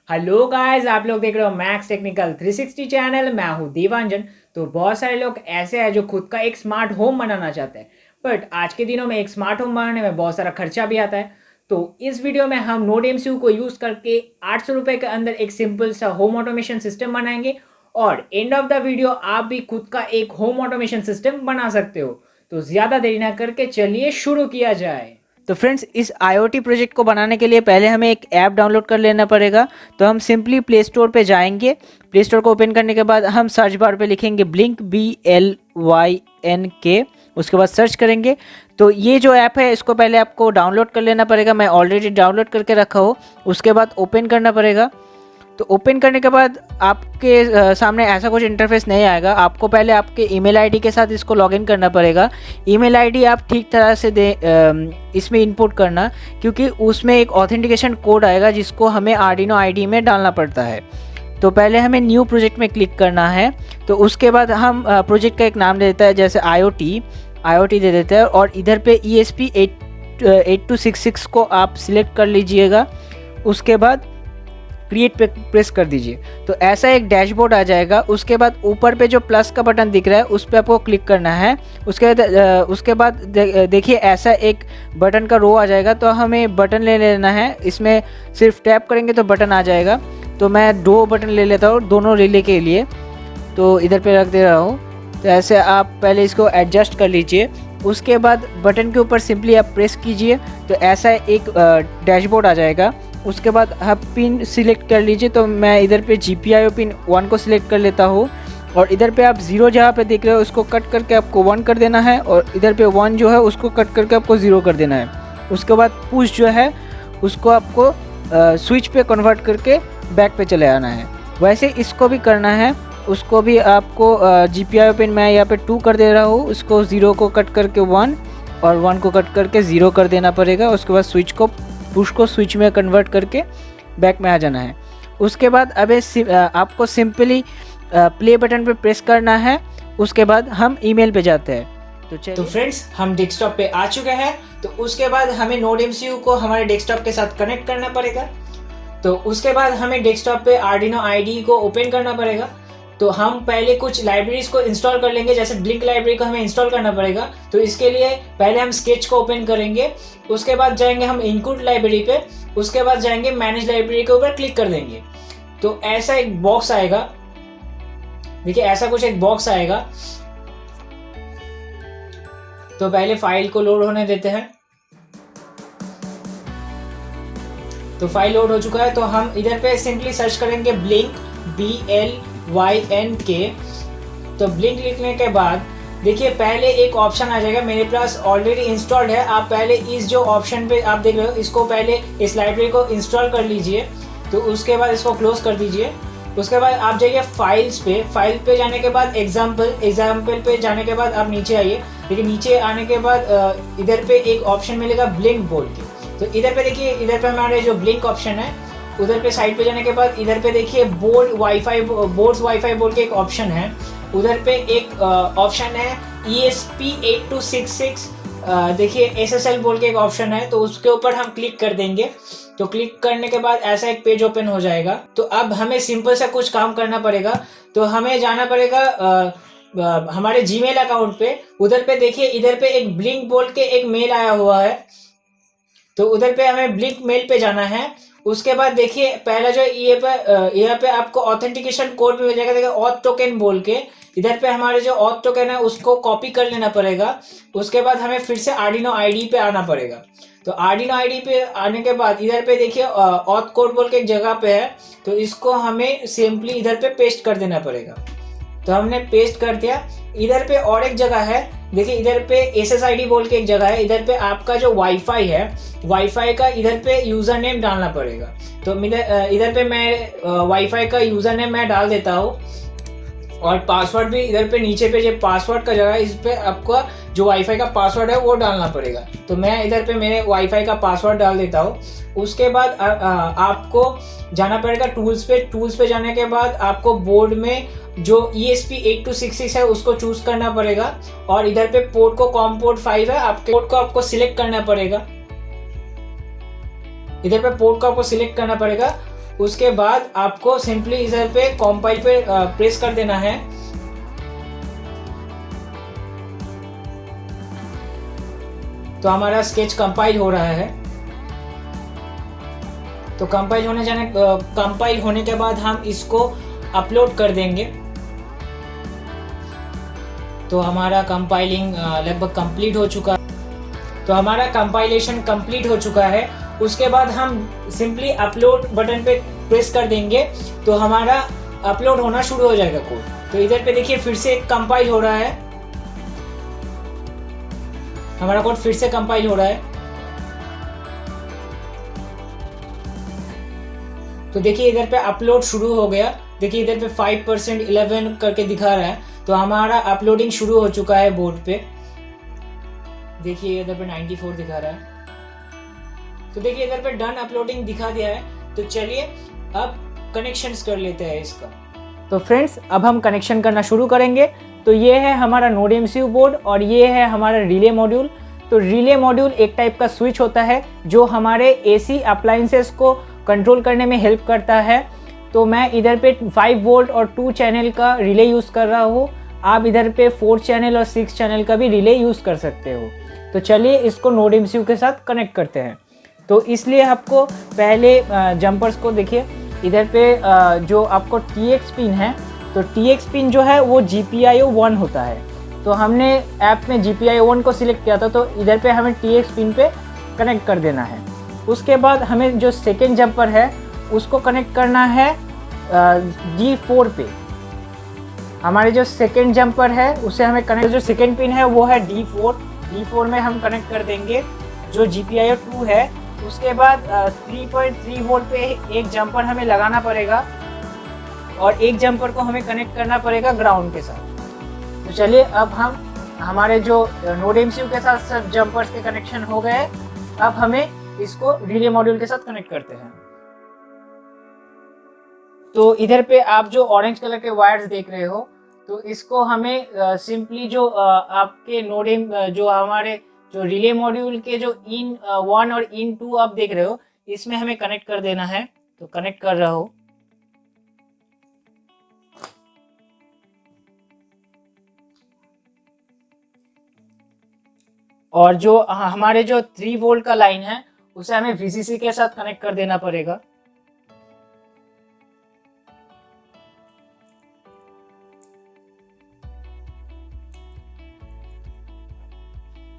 Hello guys, आप लोग देख रहे हो मैक्स टेक्निकल 360 चैनल। मैं हूं देवांजन। तो बहुत सारे लोग ऐसे हैं जो खुद का एक स्मार्ट होम बनाना चाहते हैं, बट आज के दिनों में एक स्मार्ट होम बनाने में बहुत सारा खर्चा भी आता है। तो इस वीडियो में हम नोड एमसीयू को यूज़ करके 800 रुपये के अंदर एक सिंपल सा होम ऑटोमेशन सिस्टम बनाएंगे, और एंड ऑफ द वीडियो आप भी खुद का एक होम ऑटोमेशन सिस्टम बना सकते हो। तो ज़्यादा देरी ना करके चलिए शुरू किया जाए। तो फ्रेंड्स, इस IoT प्रोजेक्ट को बनाने के लिए पहले हमें एक ऐप डाउनलोड कर लेना पड़ेगा। तो हम सिंपली प्ले स्टोर पे जाएंगे। प्ले स्टोर को ओपन करने के बाद हम सर्च बार पे लिखेंगे ब्लिंक BLYNK। उसके बाद सर्च करेंगे। तो ये जो ऐप है इसको पहले आपको डाउनलोड कर लेना पड़ेगा। मैं ऑलरेडी डाउनलोड करके रखा हूँ। उसके बाद ओपन करना पड़ेगा। तो ओपन करने के बाद आपके सामने ऐसा कुछ इंटरफेस नहीं आएगा। आपको पहले आपके ईमेल आईडी के साथ इसको लॉगिन करना पड़ेगा। ईमेल आईडी आप ठीक तरह से इसमें इनपुट करना, क्योंकि उसमें एक ऑथेंटिकेशन कोड आएगा जिसको हमें आर्डिनो आईडी में डालना पड़ता है। तो पहले हमें न्यू प्रोजेक्ट में क्लिक करना है। तो उसके बाद हम प्रोजेक्ट का एक नाम दे देता है, जैसे IoT दे देते हैं, और इधर पे ESP8266 को आप सिलेक्ट कर लीजिएगा। उसके बाद क्रिएट पे प्रेस कर दीजिए। तो ऐसा एक डैशबोर्ड आ जाएगा। उसके बाद ऊपर पे जो प्लस का बटन दिख रहा है उस पर आपको क्लिक करना है। उसके बाद देखिए ऐसा एक बटन का रो आ जाएगा। तो हमें बटन ले लेना है। इसमें सिर्फ टैप करेंगे तो बटन आ जाएगा। तो मैं 2 बटन ले लेता हूँ दोनों रिले के लिए। तो इधर पे रख दे रहा हूँ। तो ऐसे आप पहले इसको एडजस्ट कर लीजिए। उसके बाद बटन के ऊपर सिंपली आप प्रेस कीजिए। तो ऐसा एक डैशबोर्ड आ जाएगा। उसके बाद आप पिन सिलेक्ट कर लीजिए। तो मैं इधर पे GPIO पिन 1 को सिलेक्ट कर लेता हूँ। और इधर पे आप 0 जहाँ पे देख रहे हो उसको कट करके आपको 1 कर देना है, और इधर पे 1 जो है उसको कट करके आपको 0 कर देना है। उसके बाद पुश जो है उसको आपको स्विच पे कन्वर्ट करके बैक पे चले आना है। वैसे इसको भी करना है। उसको भी आपको GPIO पिन मैं यहाँ पे 2 कर दे रहा हूँ। उसको 0 को कट करके 1 और 1 को कट करके 0 कर देना पड़ेगा। उसके बाद पुश को स्विच में कन्वर्ट करके बैक में आ जाना है। उसके बाद आपको सिंपली प्ले बटन पे प्रेस करना है। उसके बाद हम ईमेल पे जाते हैं। तो फ्रेंड्स, हम डेस्कटॉप पे आ चुके हैं। तो उसके बाद हमें नोड एमसीयू को हमारे डेस्कटॉप के साथ कनेक्ट करना पड़ेगा। तो उसके बाद हमें डेस्कटॉप पे आर्डिनो आईडी को ओपन करना पड़ेगा। तो हम पहले कुछ लाइब्रेरीज को इंस्टॉल कर लेंगे, जैसे ब्लिंक लाइब्रेरी को हमें इंस्टॉल करना पड़ेगा। तो इसके लिए पहले हम स्केच को ओपन करेंगे। उसके बाद जाएंगे हम इंक्लूड लाइब्रेरी पे। उसके बाद जाएंगे मैनेज लाइब्रेरी के ऊपर क्लिक कर देंगे। तो ऐसा एक बॉक्स आएगा। देखिए ऐसा कुछ एक बॉक्स आएगा। तो पहले फाइल को लोड होने देते हैं। तो फाइल लोड हो चुका है। तो हम इधर पे सिंपली सर्च करेंगे ब्लिंक BLYNK। तो ब्लिंक लिखने के बाद देखिए पहले एक ऑप्शन आ जाएगा, मेरे पास ऑलरेडी इंस्टॉल्ड है। आप पहले इस जो ऑप्शन पे आप देख रहे हो इसको पहले इस लाइब्रेरी को इंस्टॉल कर लीजिए। तो उसके बाद इसको क्लोज कर दीजिए। उसके बाद आप जाइए फाइल्स पे। फाइल पे जाने के बाद एग्जाम्पल पे जाने के बाद आप नीचे आइए। लेकिन नीचे आने के बाद इधर पे एक ऑप्शन मिलेगा ब्लिंक बोल के। तो इधर पे देखिए, इधर पे हमारे जो ब्लिंक ऑप्शन है, उधर पे साइड पे जाने के बाद इधर पे देखिए बोर्ड्स वाईफाई बोल के एक ऑप्शन है। उधर पे एक ऑप्शन है ESP8266। देखिए SSL बोल के एक ऑप्शन है। तो उसके ऊपर हम क्लिक कर देंगे। तो क्लिक करने के बाद ऐसा एक पेज ओपन हो जाएगा। तो अब हमें सिंपल सा कुछ काम करना पड़ेगा। तो हमें जाना पड़ेगा हमारे जीमेल अकाउंट पे। उधर पे देखिए इधर पे एक ब्लिंक बोल के एक मेल आया हुआ है। तो उधर पे हमें ब्लिंक मेल पे जाना है। उसके बाद देखिए पहला जो यहाँ पे आपको ऑथेंटिकेशन कोड भी मिल जाएगा। देखिए ऑथ टोकन बोल के, इधर पे हमारे जो ऑथ टोकन है उसको कॉपी कर लेना पड़ेगा। उसके बाद हमें फिर से आर्डिनो आईडी पे आना पड़ेगा। तो आर्डिनो आईडी पे आने के बाद इधर पे देखिए ऑथ कोड बोल के एक जगह पे है। तो इसको हमें सिंपली इधर पे पेस्ट कर देना पड़ेगा। तो हमने पेस्ट कर दिया। इधर पे और एक जगह है, देखिए इधर पे SSID बोल के एक जगह है। इधर पे आपका जो वाईफाई है, वाईफाई का इधर पे यूजर नेम डालना पड़ेगा। तो इधर पे मैं वाईफाई का यूजर नेम मैं डाल देता हूँ। और पासवर्ड भी इधर पे नीचे पे जो पासवर्ड का जगह है, इस पे आपका जो वाईफाई का पासवर्ड है वो डालना पड़ेगा। तो मैं इधर पे मेरे वाईफाई का पासवर्ड डाल देता हूँ। उसके बाद आपको जाना पड़ेगा टूल्स पे। टूल्स पे जाने के बाद आपको बोर्ड में जो ESP8266 है उसको चूज करना पड़ेगा। और इधर पे पोर्ट को कॉम पोर्ट 5 है, आपके पोर्ट को आपको सिलेक्ट करना पड़ेगा। इधर पे पोर्ट को आपको सिलेक्ट करना पड़ेगा। उसके बाद आपको सिंपली इधर पे कंपाइल पे प्रेस कर देना है। तो हमारा स्केच कंपाइल हो रहा है। तो कंपाइल होने के बाद हम इसको अपलोड कर देंगे। तो हमारा कंपाइलिंग लगभग कंप्लीट हो चुका है। तो हमारा कंपाइलेशन कंप्लीट हो चुका है। उसके बाद हम सिंपली अपलोड बटन पे प्रेस कर देंगे तो हमारा अपलोड होना शुरू हो जाएगा कोड। तो इधर पे देखिए फिर से कंपाइल हो रहा है, हमारा कोड फिर से कंपाइल हो रहा है। तो देखिए इधर पे अपलोड शुरू हो गया। देखिए इधर पे 5% 11 करके दिखा रहा है। तो हमारा अपलोडिंग शुरू हो चुका है बोर्ड पे। देखिए इधर पे 94 दिखा रहा है। तो देखिए इधर पे डन अपलोडिंग दिखा दिया है। तो चलिए अब कनेक्शंस कर लेते हैं इसका। तो फ्रेंड्स अब हम कनेक्शन करना शुरू करेंगे। तो ये है हमारा नोड एमसीयू बोर्ड और ये है हमारा रिले मॉड्यूल। तो रिले मॉड्यूल एक टाइप का स्विच होता है जो हमारे एसी अप्लायंसेस को कंट्रोल करने में हेल्प करता है। तो मैं इधर पे 5 वोल्ट और 2 चैनल का रिले यूज़ कर रहा हूँ। आप इधर पे 4 चैनल और 6 चैनल का भी रिले यूज़ कर सकते हो। तो चलिए इसको नोड एमसीयू के साथ कनेक्ट करते हैं। तो इसलिए आपको पहले जंपर्स को देखिए, इधर पे जो आपको TX पिन है, तो TX पिन जो है वो GPIO 1 होता है। तो हमने ऐप में GPIO 1 को सिलेक्ट किया था, तो इधर पे हमें TX पिन पे कनेक्ट कर देना है। उसके बाद हमें जो सेकेंड जंपर है उसको कनेक्ट करना है G4 पे। हमारे जो सेकेंड जंपर है उसे हमें कनेक्ट, जो सेकेंड पिन है वो है D4 में हम कनेक्ट कर देंगे जो GPIO 2 है। उसके बाद 3.3 वोल्ट पे एक जंपर हमें लगाना पड़ेगा और एक जंपर को हमें कनेक्ट करना पड़ेगा ग्राउंड के साथ। तो चलिए अब हम हमारे जो नोड एमसीयू के साथ सब जंपर्स के कनेक्शन हो गए। अब हमें इसको रिले मॉड्यूल के साथ कनेक्ट करते हैं। तो इधर पे आप जो ऑरेंज कलर के वायर्स देख रहे हो, तो इसको हमें सिंपली जो आपके नोड जो हमारे जो रिले मॉड्यूल के जो इन 1 और इन 2 आप देख रहे हो, इसमें हमें कनेक्ट कर देना है। तो कनेक्ट कर रहा हो। और जो हमारे जो 3 वोल्ट का लाइन है उसे हमें VCC के साथ कनेक्ट कर देना पड़ेगा।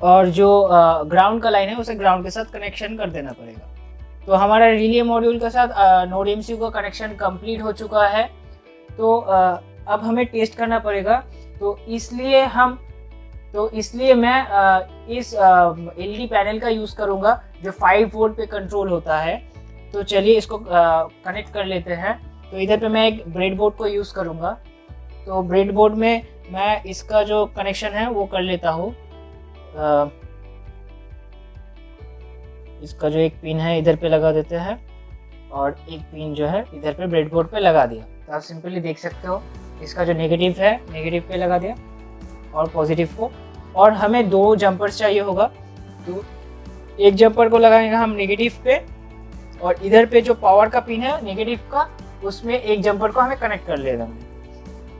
और जो ग्राउंड का लाइन है उसे ग्राउंड के साथ कनेक्शन कर देना पड़ेगा। तो हमारा रिले मॉड्यूल के साथ नोड एमसीयू का कनेक्शन कंप्लीट हो चुका है। तो अब हमें टेस्ट करना पड़ेगा। तो इसलिए मैं इस LED पैनल का यूज़ करूँगा जो 5 वोल्ट पे कंट्रोल होता है। तो चलिए इसको कनेक्ट कर लेते हैं। तो इधर पे मैं एक ब्रेडबोर्ड को यूज़ करूँगा। तो ब्रेडबोर्ड में मैं इसका जो कनेक्शन है वो कर लेता हूँ। इसका जो एक पिन है इधर पे लगा देते हैं और एक पिन जो है इधर पे ब्रेडबोर्ड पे लगा दिया। तो आप सिंपली देख सकते हो इसका जो नेगेटिव है नेगेटिव पे लगा दिया और पॉजिटिव को। और हमें 2 जंपर्स चाहिए होगा। तो एक जंपर को लगाएंगे हम नेगेटिव पे और इधर पे जो पावर का पिन है नेगेटिव का, उसमें एक जंपर को हमें कनेक्ट कर लेना है।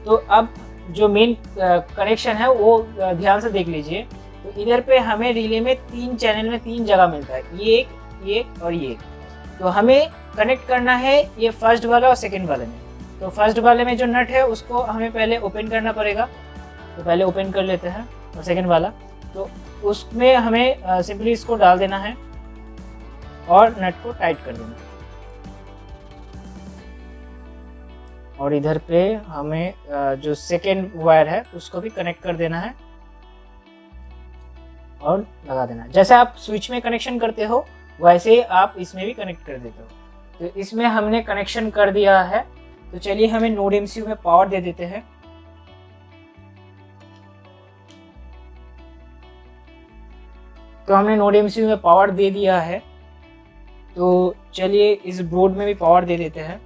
तो अब जो मेन कनेक्शन है वो ध्यान से देख लीजिए। तो इधर पे हमें रिले में 3 चैनल में 3 जगह मिलता है, ये और ये। तो हमें कनेक्ट करना है ये फर्स्ट वाला और सेकंड वाले में। तो फर्स्ट वाले में जो नट है उसको हमें पहले ओपन करना पड़ेगा। तो पहले ओपन कर लेते हैं। और सेकंड वाला, तो उसमें हमें सिंपली इसको डाल देना है और नट को टाइट कर देना है। और इधर पे हमें जो सेकेंड वायर है उसको भी कनेक्ट कर देना है और लगा देना है। जैसे आप स्विच में कनेक्शन करते हो वैसे आप इसमें भी कनेक्ट कर देते हो। तो इसमें हमने कनेक्शन कर दिया है। तो चलिए हमें नोड एमसीयू में पावर दे देते हैं। तो हमने नोड एमसीयू में पावर दे दिया है। तो चलिए इस बोर्ड में भी पावर दे देते हैं।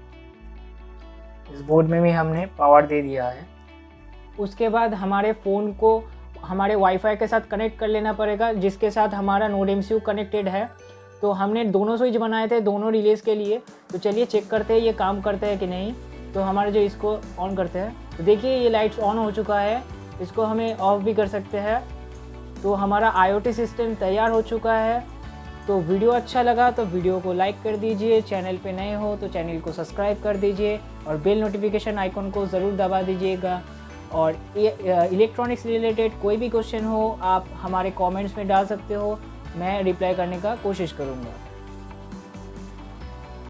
इस बोर्ड में भी हमने पावर दे दिया है। उसके बाद हमारे फ़ोन को हमारे वाईफाई के साथ कनेक्ट कर लेना पड़ेगा जिसके साथ हमारा नोड एमसीयू कनेक्टेड है। तो हमने दोनों स्विच बनाए थे दोनों रिलेज के लिए। तो चलिए चेक करते हैं ये काम करते हैं कि नहीं। तो हमारे जो इसको ऑन करते हैं तो देखिए ये लाइट्स ऑन हो चुका है, इसको हमें ऑफ भी कर सकते हैं। तो हमारा IoT सिस्टम तैयार हो चुका है। तो वीडियो अच्छा लगा तो वीडियो को लाइक कर दीजिए, चैनल पे नए हो तो चैनल को सब्सक्राइब कर दीजिए और बेल नोटिफिकेशन आइकन को ज़रूर दबा दीजिएगा। और ये इलेक्ट्रॉनिक्स रिलेटेड कोई भी क्वेश्चन हो आप हमारे कमेंट्स में डाल सकते हो, मैं रिप्लाई करने का कोशिश करूँगा।